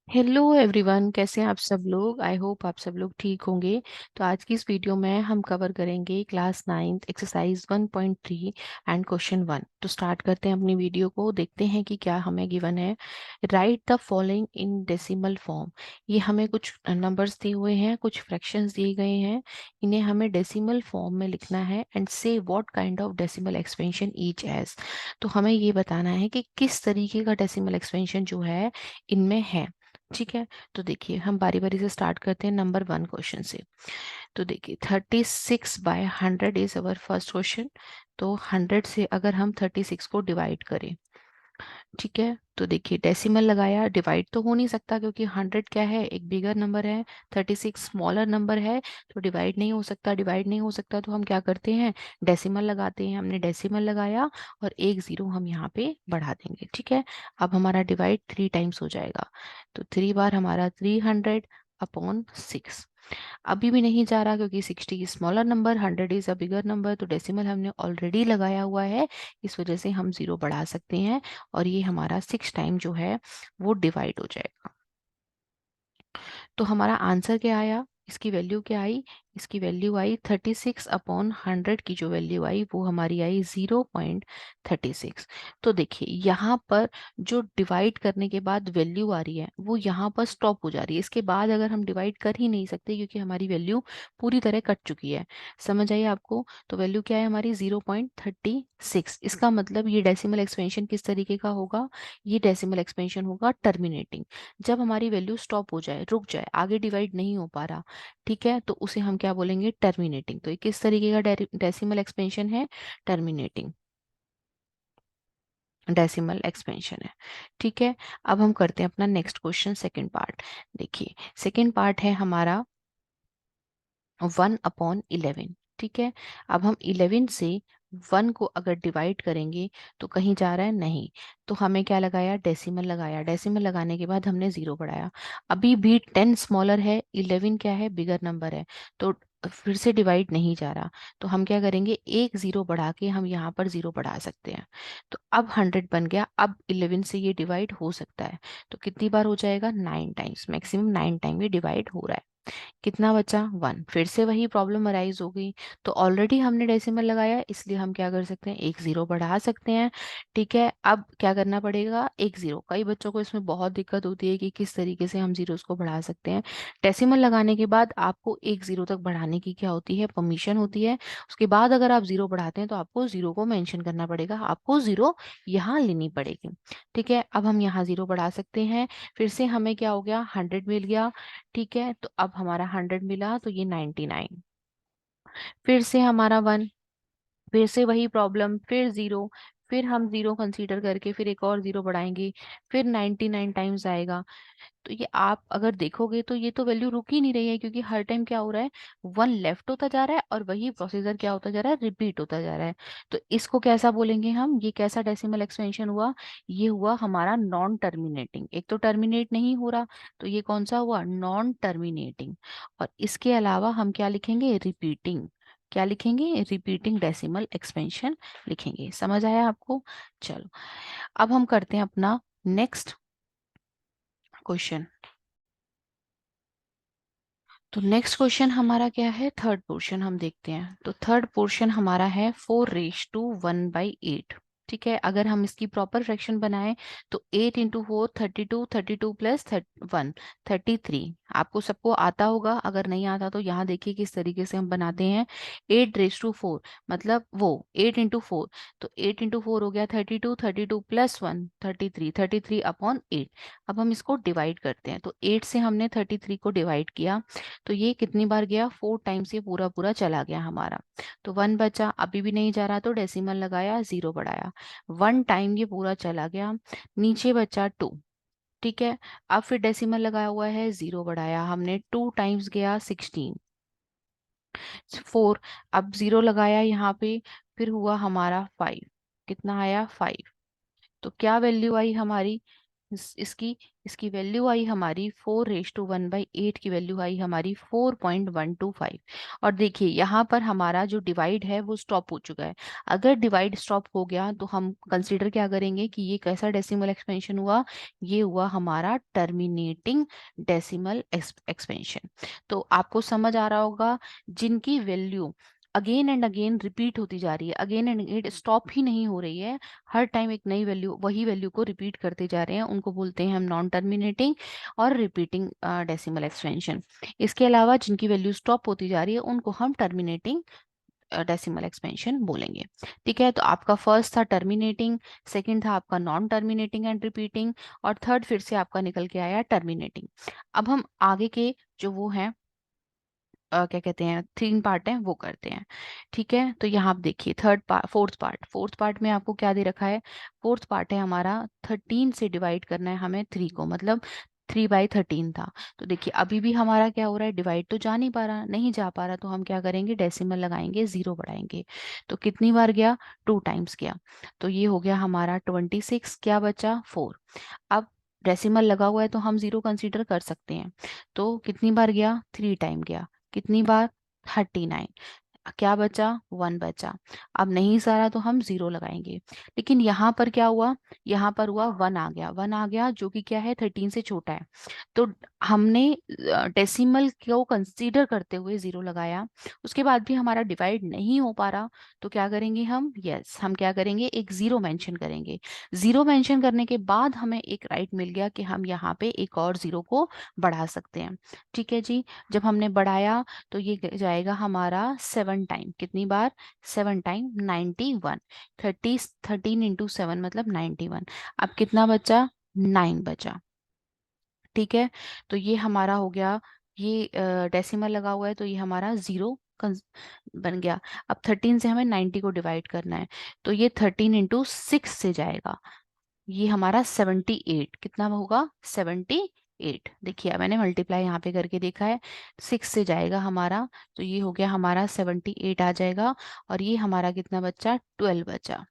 Hello everyone, कैसे हैं आप सब लोग। आई होप आप सब लोग ठीक होंगे। तो आज की इस वीडियो में हम कवर करेंगे class ninth exercise 1.3 and question 1। तो स्टार्ट करते हैं अपनी वीडियो को, देखते हैं कि क्या हमें गिवन है। Right the following in decimal form. ये हमें कुछ नंबर्स दिए हुए हैं, कुछ फ्रैक्शंस दिए गए हैं, इन्हें हमें डेसिमल फॉर्म में लिखना है एंड से what kind of decimal expansion each has. तो हमें ये बताना है कि किस तरीके का डेसिमल एक्सपेंशन जो है इनमें है। ठीक है, तो देखिए हम बारी बारी से स्टार्ट करते हैं नंबर 1 क्वेश्चन से। तो देखिए 36/100 इज अवर फर्स्ट क्वेश्चन। तो 100 से अगर हम 36 को डिवाइड करें, ठीक है, तो देखिए डेसिमल लगाया, डिवाइड तो हो नहीं सकता क्योंकि 100 क्या है, एक बिगर नंबर है, 36 स्मॉलर नंबर है, तो डिवाइड नहीं हो सकता। डिवाइड नहीं हो सकता तो हम क्या करते हैं, डेसिमल लगाते हैं। हमने डेसिमल लगाया और एक जीरो हम यहाँ पे बढ़ा देंगे। ठीक है, अब हमारा डिवाइड 3 टाइम्स हो जाएगा, तो 3 बार हमारा 300/6। अभी भी नहीं जा रहा क्योंकि 60 smaller number, 100 is a bigger number, तो डेसिमल हमने ऑलरेडी लगाया हुआ है, इस वजह से हम जीरो बढ़ा सकते हैं और ये हमारा 6 टाइम जो है वो डिवाइड हो जाएगा। तो हमारा आंसर क्या आया, इसकी वैल्यू क्या आई, इसकी वैल्यू आई 36/100 की जो वैल्यू आई वो हमारी आई 0.36। तो देखिए यहाँ पर जो डिवाइड करने के बाद वैल्यू आ रही है वो यहाँ पर स्टॉप हो जा रही है। इसके बाद अगर हम डिवाइड कर ही नहीं सकते क्योंकि हमारी वैल्यू पूरी तरह कट चुकी है। समझ आइए आपको। तो वैल्यू क्या है हमारी 0.36। इसका मतलब ये डेसिमल एक्सपेंशन किस तरीके का होगा, ये डेसिमल एक्सपेंशन होगा टर्मिनेटिंग। जब हमारी वैल्यू स्टॉप हो जाए, रुक जाए, आगे डिवाइड नहीं हो पा रहा, ठीक है, तो उसे हम क्या बोलेंगे, टर्मिनेटिंग। तो ये किस तरीके का डेसिमल एक्सपेंशन है, टर्मिनेटिंग डेसिमल एक्सपेंशन है। ठीक है, अब हम करते हैं अपना नेक्स्ट क्वेश्चन, सेकंड पार्ट। देखिए सेकंड पार्ट है हमारा 1/11। ठीक है, अब हम 11 से 1 को अगर डिवाइड करेंगे तो कहीं जा रहा है नहीं, तो हमें क्या लगाया, डेसिमल लगाया। डेसिमल लगाने के बाद हमने जीरो बढ़ाया। अभी भी 10 स्मॉलर है, 11 क्या है, बिगर नंबर है, तो फिर से डिवाइड नहीं जा रहा, तो हम क्या करेंगे, एक जीरो बढ़ा के हम यहाँ पर जीरो बढ़ा सकते हैं। तो अब 100 बन गया, अब 11 से ये डिवाइड हो सकता है। तो कितनी बार हो जाएगा, 9 टाइम्स, मैक्सिमम 9 टाइम ये डिवाइड हो रहा है। कितना बचा, 1। फिर से वही प्रॉब्लम अराइज हो गई। तो ऑलरेडी हमने डेसिमल लगाया, इसलिए हम क्या कर सकते हैं, एक जीरो बढ़ा सकते हैं। ठीक है, अब क्या करना पड़ेगा, एक जीरो। कई बच्चों को इसमें बहुत दिक्कत होती है कि किस तरीके से हम जीरोस को बढ़ा सकते हैं। डेसिमल लगाने के बाद आपको एक जीरो तक बढ़ाने की क्या होती है, परमिशन होती है। उसके बाद अगर आप जीरो बढ़ाते हैं तो आपको जीरो को मेंशन करना पड़ेगा, आपको जीरो यहाँ लेनी पड़ेगी। ठीक है, अब हम यहाँ जीरो बढ़ा सकते हैं। फिर से हमें क्या हो गया, 100 मिल गया। ठीक है, तो अब हमारा 100 मिला तो ये 99। फिर से हमारा 1, फिर से वही प्रॉब्लम, फिर जीरो, फिर हम जीरो कंसीडर करके फिर एक और जीरो बढ़ाएंगे, फिर 99 टाइम्स आएगा। तो ये आप अगर देखोगे तो ये तो वैल्यू रुक ही नहीं रही है क्योंकि हर टाइम क्या हो रहा है, 1 लेफ्ट होता जा रहा है और वही प्रोसीजर क्या होता जा रहा है, रिपीट होता जा रहा है। तो इसको कैसा बोलेंगे हम, ये कैसा डेसिमल एक्सपेंशन हुआ, ये हुआ हमारा नॉन टर्मिनेटिंग। एक तो टर्मिनेट नहीं हो रहा, तो ये कौन सा हुआ, नॉन टर्मिनेटिंग। और इसके अलावा हम क्या लिखेंगे, रिपीटिंग। क्या लिखेंगे, रिपीटिंग डेसिमल एक्सपेंशन लिखेंगे। समझ आया आपको। चलो अब हम करते हैं अपना नेक्स्ट क्वेश्चन। तो नेक्स्ट क्वेश्चन हमारा क्या है, थर्ड पोर्शन हम देखते हैं। तो थर्ड पोर्शन हमारा है 4⁰1/8। ठीक है, अगर हम इसकी प्रॉपर फ्रैक्शन बनाएं तो 8 × 4 32, 32 प्लस 1 33। आपको सबको आता होगा, अगर नहीं आता तो यहाँ देखिए किस तरीके से हम बनाते हैं। 8⁴ मतलब वो 8 × 4, तो 8 × 4 हो गया 32, 32 प्लस 1 33, 33/8। अब हम इसको डिवाइड करते हैं, तो 8 से हमने 33 को डिवाइड किया, तो ये कितनी बार गया, 4 टाइम्स ये पूरा पूरा चला गया हमारा। तो 1 बचा, अभी भी नहीं जा रहा तो डेसिमल लगाया, जीरो बढ़ाया, 1 टाइम ये पूरा चला गया, नीचे बचा 2। ठीक है, अब फिर डेसिमल लगाया हुआ है, जीरो बढ़ाया हमने, 2 टाइम्स गया 16, 4। अब जीरो लगाया यहाँ पे, फिर हुआ हमारा 5। कितना आया, 5। तो क्या वैल्यू आई हमारी, इसकी इसकी वैल्यू आई हमारी 4:1/8 की वैल्यू आई हमारी 4.125। और देखिए यहाँ पर हमारा जो डिवाइड है वो स्टॉप हो चुका है। अगर डिवाइड स्टॉप हो गया तो हम कंसीडर क्या करेंगे कि ये कैसा डेसिमल एक्सपेंशन हुआ, ये हुआ हमारा टर्मिनेटिंग डेसिमल एक्सपेंशन। तो आपको समझ आ रहा होगा, जिनकी value again and again repeat होती जा रही है, अगेन एंड अगेन स्टॉप ही नहीं हो रही है, हर टाइम एक नई वैल्यू, वही वैल्यू को रिपीट करते जा रहे हैं, उनको बोलते हैं हम नॉन टर्मिनेटिंग और रिपीटिंग डेसिमल एक्सपेंशन। इसके अलावा जिनकी वैल्यू स्टॉप होती जा रही है उनको हम टर्मिनेटिंग डेसिमल एक्सपेंशन बोलेंगे। ठीक है, तो आपका फर्स्ट था टर्मिनेटिंग, सेकंड था आपका नॉन टर्मिनेटिंग एंड रिपीटिंग, और थर्ड फिर से आपका निकल के आया टर्मिनेटिंग। अब हम आगे के जो वो हैं क्या कहते हैं, 3 पार्ट हैं वो करते हैं। ठीक है, तो यहाँ आप देखिए थर्ड पार्ट, फोर्थ पार्ट में आपको क्या दे रखा है, फोर्थ पार्ट है हमारा 13 से डिवाइड करना है हमें 3 को, मतलब 3/13 था। तो देखिए अभी भी हमारा क्या हो रहा है, डिवाइड तो जा नहीं पा रहा, नहीं जा पा रहा, तो हम क्या करेंगे, डेसिमल लगाएंगे, 0 बढ़ाएंगे। तो कितनी बार गया, 2 टाइम्स गया। तो ये हो गया हमारा 26, क्या बचा 4। अब डेसिमल लगा हुआ है तो हम 0 कंसीडर कर सकते हैं। तो कितनी बार गया, 3 टाइम गया। कितनी बार, 39। क्या बचा, 1 बचा। अब नहीं सारा तो हम 0 लगाएंगे। लेकिन यहाँ पर क्या हुआ, यहाँ पर हुआ 1 आ गया, 1 आ गया जो कि क्या है, 13 से छोटा है। तो हमने डेसिमल को कंसीडर करते हुए 0 लगाया, उसके बाद भी हमारा डिवाइड नहीं हो पा रहा, तो क्या करेंगे हम, यस हम क्या करेंगे, एक 0 मेंशन करेंगे। 0 मेंशन करने के बाद हमें एक राइट मिल गया कि हम यहाँ पे एक और 0 को बढ़ा सकते हैं। ठीक है जी, जब हमने बढ़ाया तो ये जाएगा हमारा 7 टाइम, कितनी बार, 7 टाइम 91। 13 × 7 मतलब 91। अब कितना बचा, 9 बचा। ठीक है, तो ये हमारा हो गया, ये डेसिमल लगा हुआ है तो ये हमारा 0 बन गया। अब 13 से हमें 90 को डिवाइड करना है, तो ये 13 × 6 से जाएगा, ये हमारा 78, कितना होगा, 78। देखिए मैंने मल्टीप्लाई यहाँ पे करके देखा है, 6 से जाएगा हमारा, तो ये हो गया हमारा 78 आ जाएगा। और ये हमारा कितना बचा, 12 बचा।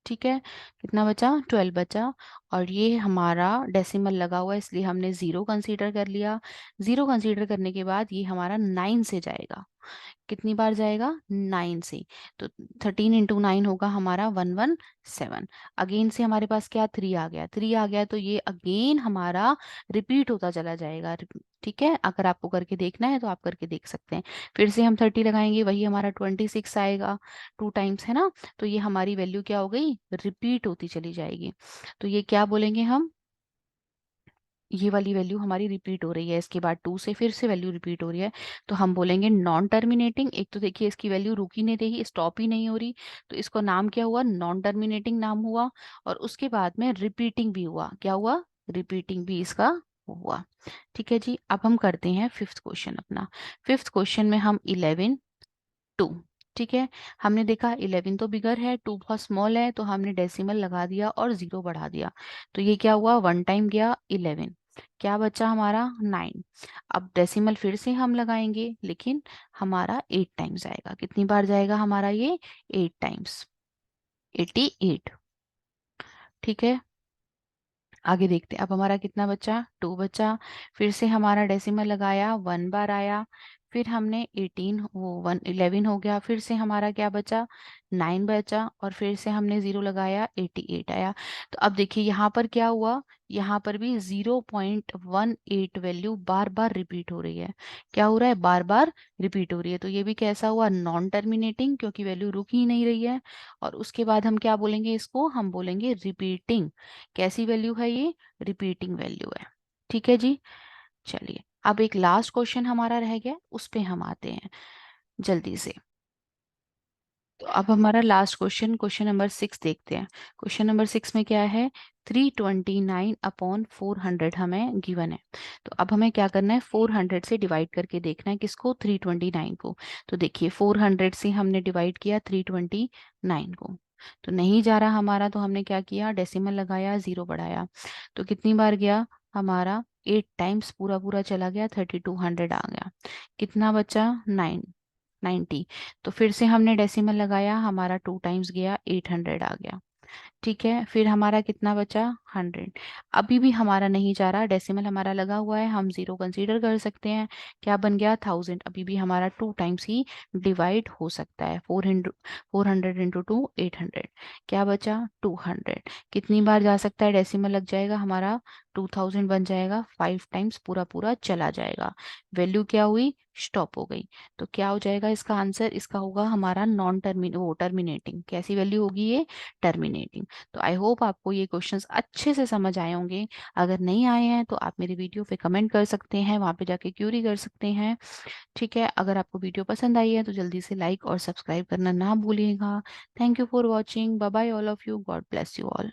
ठीक है, कितना बचा, 12 बचा। और ये हमारा डेसिमल लगा हुआ है इसलिए हमने 0 कंसीडर कर लिया। 0 कंसीडर करने के बाद ये हमारा 9 से जाएगा, कितनी बार जाएगा, 9 से। तो 13 × 9 होगा हमारा 117। अगेन से हमारे पास क्या, 3 आ गया, 3 आ गया तो ये अगेन हमारा रिपीट होता चला जाएगा। ठीक है, अगर आपको करके देखना है तो आप करके देख सकते हैं। फिर से हम 30 लगाएंगे, वही हमारा 26 आएगा, 2 टाइम्स है ना। तो ये हमारी वैल्यू क्या हो गई, रिपीट होती चली जाएगी। तो ये क्या बोलेंगे हम, ये वाली वैल्यू हमारी रिपीट हो रही है, इसके बाद 2 से फिर से वैल्यू रिपीट हो रही है, तो हम बोलेंगे नॉन टर्मिनेटिंग। एक तो देखिए इसकी वैल्यू रुक ही नहीं रही, स्टॉप ही नहीं हो रही, तो इसको नाम क्या हुआ, नॉन टर्मिनेटिंग नाम हुआ। और उसके बाद में रिपीटिंग भी हुआ, क्या हुआ, रिपीटिंग भी इसका हुआ। ठीक है जी, अब हम करते हैं फिफ्थ क्वेश्चन अपना। फिफ्थ क्वेश्चन में हम 11 2, ठीक है, हमने देखा 11 तो बिगर है, 2 बहुत स्मॉल है, तो हमने डेसिमल लगा दिया और 0 बढ़ा दिया। तो ये क्या हुआ, 1 टाइम गया 11, क्या बचा हमारा 9। अब डेसिमल फिर से हम लगाएंगे, लेकिन हमारा 8 टाइम्स आएगा, कितनी बार जाएगा हमारा ये, 8 टाइम्स, 88। ठीक है, आगे देखते हैं। अब हमारा कितना बचा, 2 बचा। फिर से हमारा डेसिमल लगाया, 1 बार आया। फिर हमने 18, वो 11 हो गया। फिर से हमारा क्या बचा, 9 बचा। और फिर से हमने 0 लगाया, 88 आया। तो अब देखिए यहाँ पर क्या हुआ, यहाँ पर भी 0.18 वैल्यू बार बार रिपीट हो रही है। क्या हो रहा है, बार बार रिपीट हो रही है। तो ये भी कैसा हुआ, नॉन टर्मिनेटिंग, क्योंकि वैल्यू रुक ही नहीं रही है। और उसके बाद हम क्या बोलेंगे, इसको हम बोलेंगे रिपीटिंग। कैसी वैल्यू है ये, रिपीटिंग वैल्यू है। ठीक है जी, चलिए अब एक लास्ट क्वेश्चन हमारा रह गया, उस पे हम आते हैं जल्दी से। तो अब हमारा लास्ट क्वेश्चन, क्वेश्चन नंबर 6 देखते हैं। क्वेश्चन नंबर 6 में क्या है, 329/400 हमें गिवन है। तो अब हमें क्या करना है, 400 से डिवाइड करके देखना है, किसको, 329 को। तो देखिए 400 से हमने डिवाइड किया 329 को, तो नहीं जा रहा हमारा, तो हमने क्या किया, डेसिमल लगाया, 0 बढ़ाया। तो कितनी बार गया हमारा, 8 टाइम्स पूरा पूरा चला गया, 3200 आ गया। कितना बचा, 90। तो फिर से हमने डेसिमल लगाया, हमारा 2 टाइम्स गया, 800 आ गया। ठीक है, फिर हमारा कितना बचा, 100। अभी भी हमारा नहीं जा रहा, डेसिमल हमारा लगा हुआ है, हम जीरो कंसीडर कर सकते हैं। क्या बन गया 1000, अभी भी हमारा 2 टाइम्स ही डिवाइड हो सकता है। 400 इंटू 2 800, क्या बचा 200। कितनी बार जा सकता है डेसिमल लग जाएगा हमारा, 2000 बन जाएगा, 5 टाइम्स पूरा पूरा चला जाएगा। वैल्यू क्या हुई, स्टॉप हो गई। तो क्या हो जाएगा इसका आंसर, इसका होगा हमारा नॉन टर्मिनेटिंग। कैसी वैल्यू होगी ये, टर्मिनेटिंग। तो आई होप आपको ये क्वेश्चंस अच्छे से समझ आए होंगे। अगर नहीं आए हैं तो आप मेरी वीडियो पे कमेंट कर सकते हैं, वहाँ पे जाके क्यूरी कर सकते हैं। ठीक है, अगर आपको वीडियो पसंद आई है तो जल्दी से लाइक और सब्सक्राइब करना ना भूलिएगा। Thank you for watching, bye bye all of you, God bless you all.